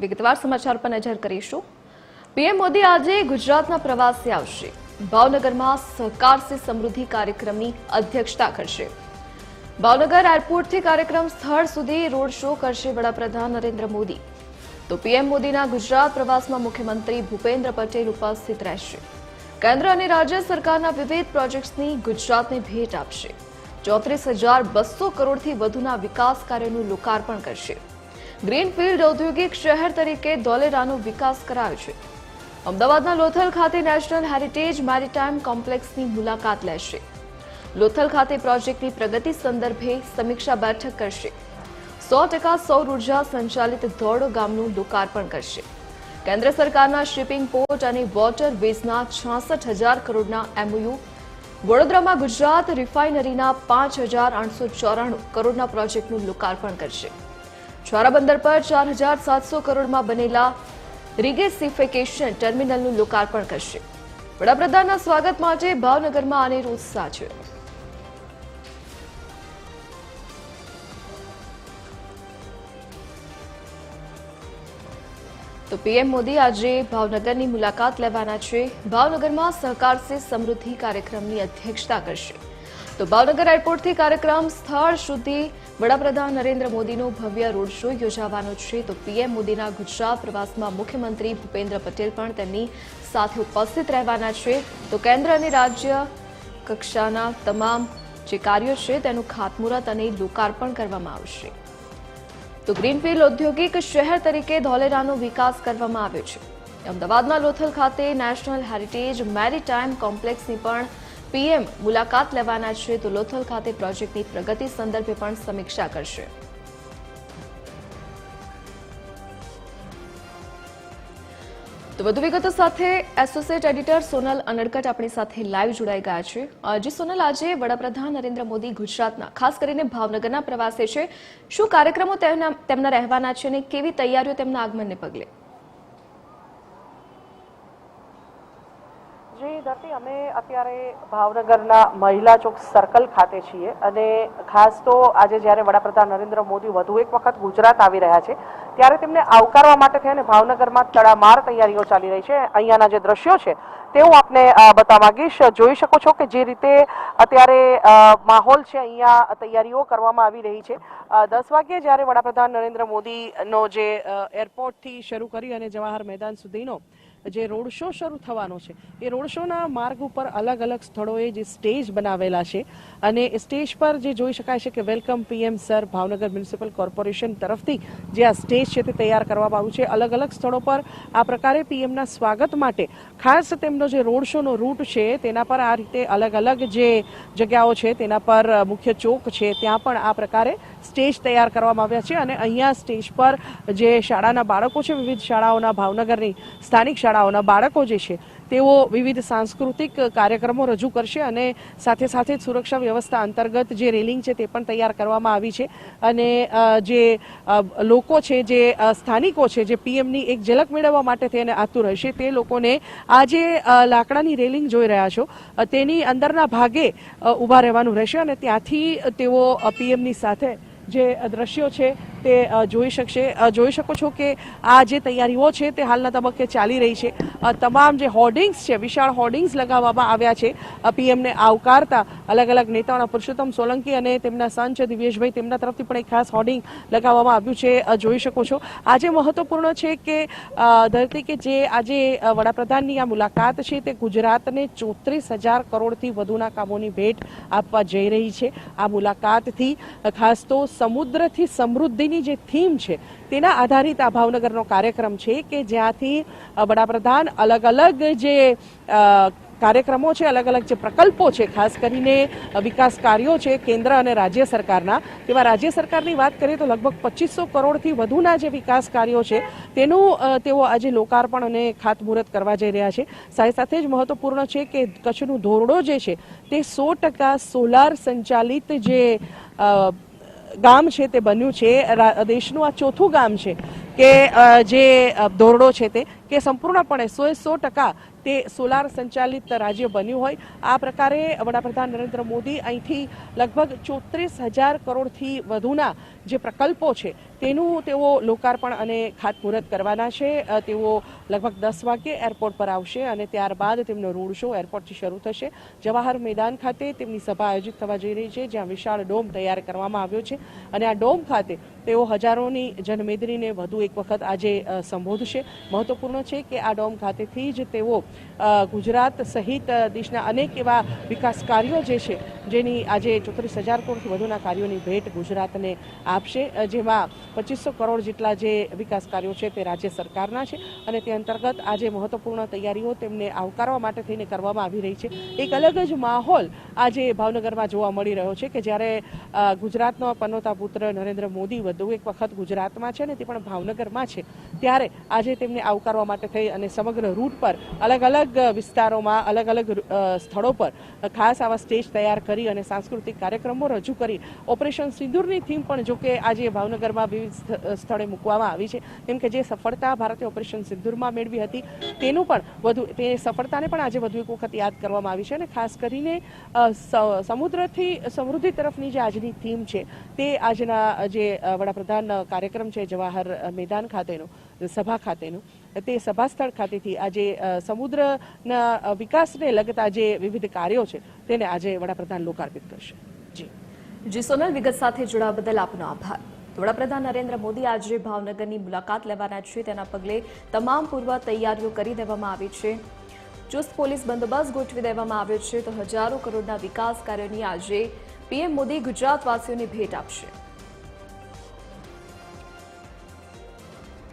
વિગતવાર સમાચાર પર નજર કરીશું। પીએમ મોદી આજે ગુજરાતના પ્રવાસે આવશે। ભાવનગરમાં સહકાર સે સમૃદ્ધિ કાર્યક્રમની અધ્યક્ષતા કરશે। ભાવનગર એરપોર્ટથી કાર્યક્રમ સ્થળ સુધી રોડ શો કરશે વડાપ્રધાન નરેન્દ્ર મોદી। તો પીએમ મોદીના ગુજરાત પ્રવાસમાં મુખ્યમંત્રી ભૂપેન્દ્ર પટેલ ઉપસ્થિત રહેશે। કેન્દ્ર અને રાજ્ય સરકારના વિવિધ પ્રોજેક્ટ્સની ગુજરાતને ભેટ આપશે। 34,200 કરોડથી વધુના વિકાસ કાર્યોનું લોકાર્પણ કરશે। ગ્રીનફિલ્ડ ઔદ્યોગિક શહેર તરીકે ધોલેરાનો વિકાસ કરાયો છે। અમદાવાદના લોથલ ખાતે નેશનલ હેરિટેજ મેરીટાઈમ કોમ્પ્લેક્સની મુલાકાત લેશે। લોથલ ખાતે પ્રોજેક્ટની પ્રગતિ સંદર્ભે સમીક્ષા બેઠક કરશે। 100% સૌર ઉર્જા સંચાલિત ધોરડો ગામનું લોકાર્પણ કરશે। કેન્દ્ર સરકારના શિપિંગ પોર્ટ અને વોટર વેઝના 66,000 કરોડના એમઓયુ। વડોદરામાં ગુજરાત રિફાઇનરીના 5,894 કરોડના પ્રોજેક્ટનું લોકાર્પણ કરશે। છોરા બંદર પર 4,700 કરોડમાં બનેલા રિગેસિફિકેશન ટર્મિનલનું લોકાર્પણ કરશે। વડાપ્રધાનના સ્વાગત માટે ભાવનગરમાં અનેરો ઉત્સાહ છે। તો પીએમ મોદી આજે ભાવનગરની મુલાકાત લેવાના છે। ભાવનગરમાં સહકાર સે સમૃદ્ધિ કાર્યક્રમની અધ્યક્ષતા કરશે। તો ભાવનગર એરપોર્ટથી કાર્યક્રમ સ્થળ સુધી વડાપ્રધાન નરેન્દ્ર મોદીનો ભવ્ય રોડ શો યોજાવાનો છે। તો પીએમ મોદીના ગુજરાત પ્રવાસમાં મુખ્યમંત્રી ભૂપેન્દ્ર પટેલ પણ તેમની સાથે ઉપસ્થિત રહેવાના છે। તો કેન્દ્ર અને રાજ્ય કક્ષાના તમામ જે કાર્યો છે તેનું ખાતમુહૂર્ત અને લોકાર્પણ કરવામાં આવશે। તો ગ્રીનફિલ્ડ ઔદ્યોગિક શહેર તરીકે ધોલેરાનો વિકાસ કરવામાં આવ્યો છે। અમદાવાદના લોથલ ખાતે નેશનલ હેરિટેજ મેરીટાઈમ કોમ્પ્લેક્સની પણ પીએમ મુલાકાત લેવાના છે। તો લોથલ ખાતે પ્રોજેક્ટની પ્રગતિ સંદર્ભે પણ સમીક્ષા કરશે। તો વધુ વિગતો સાથે એસોસિએટ એડિટર સોનલ અનડકટ આપણી સાથે લાઈવ જોડાઈ ગયા છે। જી સોનલ, આજે વડાપ્રધાન નરેન્દ્ર મોદી ગુજરાતના ખાસ કરીને ભાવનગરના પ્રવાસે છે। શું કાર્યક્રમો તેમના રહેવાના છે અને કેવી તૈયારીઓ તેમના આગમનને પગલે? ધરતી, અમે અત્યારે ભાવનગરના મહિલા ચોક સર્કલ ખાતે છીએ અને ખાસ તો આજે જ્યારે વડાપ્રધાન નરેન્દ્ર મોદી વધુ એક વખત ગુજરાત આવી રહ્યા છે ત્યારે તેમને આવકારવા માટે થઈને ભાવનગરમાં તડામાર તૈયારીઓ ચાલી રહી છે। અહીંયાના જે દ્રશ્યો છે તે હું આપને બતાવવા માંગીશ। જોઈ શકો છો કે જે રીતે અત્યારે માહોલ છે, અહીંયા તૈયારીઓ કરવામાં આવી રહી છે। 10 વાગ્યે જ્યારે વડાપ્રધાન નરેન્દ્ર મોદીનો જે એરપોર્ટથી શરૂ કરી અને જવાહર મેદાન સુધીનો જે રોડ શો શરૂ થવાનો છે એ રોડ શોના માર્ગ ઉપર અલગ અલગ સ્થળોએ જે સ્ટેજ બનાવેલા છે અને સ્ટેજ પર જે જોઈ શકાય છે કે welcome PM sir Bhavnagar municipal corporation તરફથી જે આ સ્ટેજ છે તે તૈયાર કરવામાં આવ્યું છે। અલગ અલગ સ્થળો પર આ પ્રકારે પીએમના સ્વાગત માટે ખાસ તેમનો જે રોડ શોનો રૂટ છે તેના પર આ રીતે અલગ અલગ જે જગ્યાઓ છે તેના પર મુખ્ય ચોક છે ત્યાં પણ આ પ્રકારે સ્ટેજ તૈયાર કરવામાં આવ્યા છે અને અહીંયા સ્ટેજ પર જે શાળાના બાળકો છે, વિવિધ શાળાઓના ભાવનગરની સ્થાનિક શાળાઓના બાળકો જે છે તેઓ વિવિધ સાંસ્કૃતિક કાર્યક્રમો રજૂ કરશે અને સાથે સાથે સુરક્ષા વ્યવસ્થા અંતર્ગત જે રેલિંગ છે તે પણ તૈયાર કરવામાં આવી છે અને જે લોકો છે, જે સ્થાનિકો છે, જે પીએમની એક ઝલક મેળવવા માટે થઈને આતુર હશે તે લોકોને આ જે લાકડાની રેલિંગ જોઈ રહ્યા છો તેની અંદરના ભાગે ઊભા રહેવાનું રહેશે અને ત્યાંથી તેઓ પીએમની સાથે જે દ્રશ્યો છે તે જોઈ શકો છો કે આ જે તૈયારીઓ છે તે હાલના તબક્કે ચાલી રહી છે। તમામ જે હોર્ડિંગ્સ છે, વિશાળ હોર્ડિંગ્સ લગાવવામાં આવ્યા છે પીએમને આવકારતા અલગ અલગ નેતાઓના। પુરુષોત્તમ સોલંકી અને તેમના સન છે દિવ્યેશભાઈ, તેમના તરફથી પણ એક ખાસ હોર્ડિંગ લગાવવામાં આવ્યું છે, જોઈ શકો છો। આજે મહત્વપૂર્ણ છે કે ધરતી કે જે આજે વડાપ્રધાનની આ મુલાકાત છે તે ગુજરાતને 34,000 કરોડથી વધુના કામોની ભેટ આપવા જઈ રહી છે। આ મુલાકાતથી ખાસ તો સમુદ્રથી સમૃદ્ધિની જે થીમ છે તેના આધારિત આ ભાવનગરનો કાર્યક્રમ છે કે જ્યાંથી વડાપ્રધાન અલગ અલગ જે કાર્યક્રમો છે, અલગ અલગ જે પ્રકલ્પો છે, ખાસ કરીને વિકાસ કાર્યો છે કેન્દ્ર અને રાજ્ય સરકારના, તેમાં રાજ્ય સરકારની વાત કરીએ તો લગભગ 2500 કરોડથી વધુના જે વિકાસ કાર્યો છે તેનું તેઓ આજે લોકાર્પણ અને ખાતમુહૂર્ત કરવા જઈ રહ્યા છે। સાથે સાથે જ મહત્વપૂર્ણ છે કે કચ્છનું ધોરડો જે છે તે 100% સોલાર સંચાલિત જે ગામ છે તે બન્યું છે। દેશનું આ ચોથું ગામ છે કે જે ધોરડો છે તે કે સંપૂર્ણપણે 100% તે સોલાર સંચાલિત રાજ્ય બન્યું હોય. આ પ્રકારે વડાપ્રધાન નરેન્દ્ર મોદી અહીંથી લગભગ 34,000 કરોડથી વધુના જે પ્રકલ્પો છે તેનું તેઓ લોકાર્પણ અને ખાતમુહૂર્ત કરવાના છે. તેઓ લગભગ 10 વાગે એરપોર્ટ પર આવશે અને ત્યારબાદ તેમનો રોડ શો એરપોર્ટથી શરૂ થશે. જવાહર મેદાન ખાતે તેમની સભા આયોજિત થવા જઈ રહી છે, જ્યાં વિશાળ ડોમ તૈયાર કરવામાં આવ્યો છે અને આ ડોમ ખાતે તેઓ હજારોની જનમેદનીને વધુ એક વખત આજે સંબોધશે. મહત્વપૂર્ણ છે કે આ ડોમ ખાતેથી જ તેઓ ગુજરાત સહિત દેશના અનેક એવા વિકાસ કાર્યો જે છે જેની આજે 34,000 કરોડથી વધુના કાર્યોની ભેટ ગુજરાતને આપશે, જેમાં 2500 કરોડ જેટલા જે વિકાસ કાર્યો છે તે રાજ્ય સરકારના છે અને તે અંતર્ગત આજે મહત્વપૂર્ણ તૈયારીઓ તેમને આવકારવા માટે થઈને કરવામાં આવી રહી છે. એક અલગ જ માહોલ આજે ભાવનગરમાં જોવા મળી રહ્યો છે કે જ્યારે ગુજરાતનો પનોતા પુત્ર નરેન્દ્ર મોદી વધુ એક વખત ગુજરાતમાં છે અને તે પણ ભાવનગરમાં છે, ત્યારે આજે તેમને આવકારવા માટે થઈ અને સમગ્ર રૂટ પર અલગ અલગ વિસ્તારોમાં અલગ અલગ સ્થળો પર ખાસ આવા સ્ટેજ તૈયાર કરી અને સાંસ્કૃતિક કાર્યક્રમો રજૂ કરી ઓપરેશન સિંદૂરની થીમ પણ જો કે આજે ભાવનગરમાં વિવિધ સ્થળે મૂકવામાં આવી છે. કેમ કે જે સફળતા ભારતે ઓપરેશન સિંદૂરમાં મેળવી હતી તેનું પણ વધુ તે સફળતાને પણ આજે વધુ એક વખત યાદ કરવામાં આવી છે અને ખાસ કરીને સમુદ્રથી સમૃદ્ધિ તરફની જે આજની થીમ છે તે આજના જે વડાપ્રધાન કાર્યક્રમ છે જવાહર મેદાન ખાતેનો સભા ખાતેનું તે સભા સ્થળ ખાતેથી આજે સમુદ્રના વિકાસને લગતા જે વિવિધ કાર્યો છે તેને આજે વડાપ્રધાન લોકાર્પિત કરશે. જી સોનલ, વિગત સાથે જોડાવા બદલ આપનો આભાર. વડાપ્રધાન નરેન્દ્ર મોદી આજે ભાવનગરની મુલાકાત લેવાના છે, તેના પગલે તમામ પૂર્વ તૈયારીઓ કરી દેવામાં આવી છે. ચુસ્ત પોલીસ બંદોબસ્ત ગોઠવી દેવામાં આવ્યો છે તો હજારો કરોડના વિકાસ કાર્યોની આજે પીએમ મોદી ગુજરાતવાસીઓને ભેટ આપશે.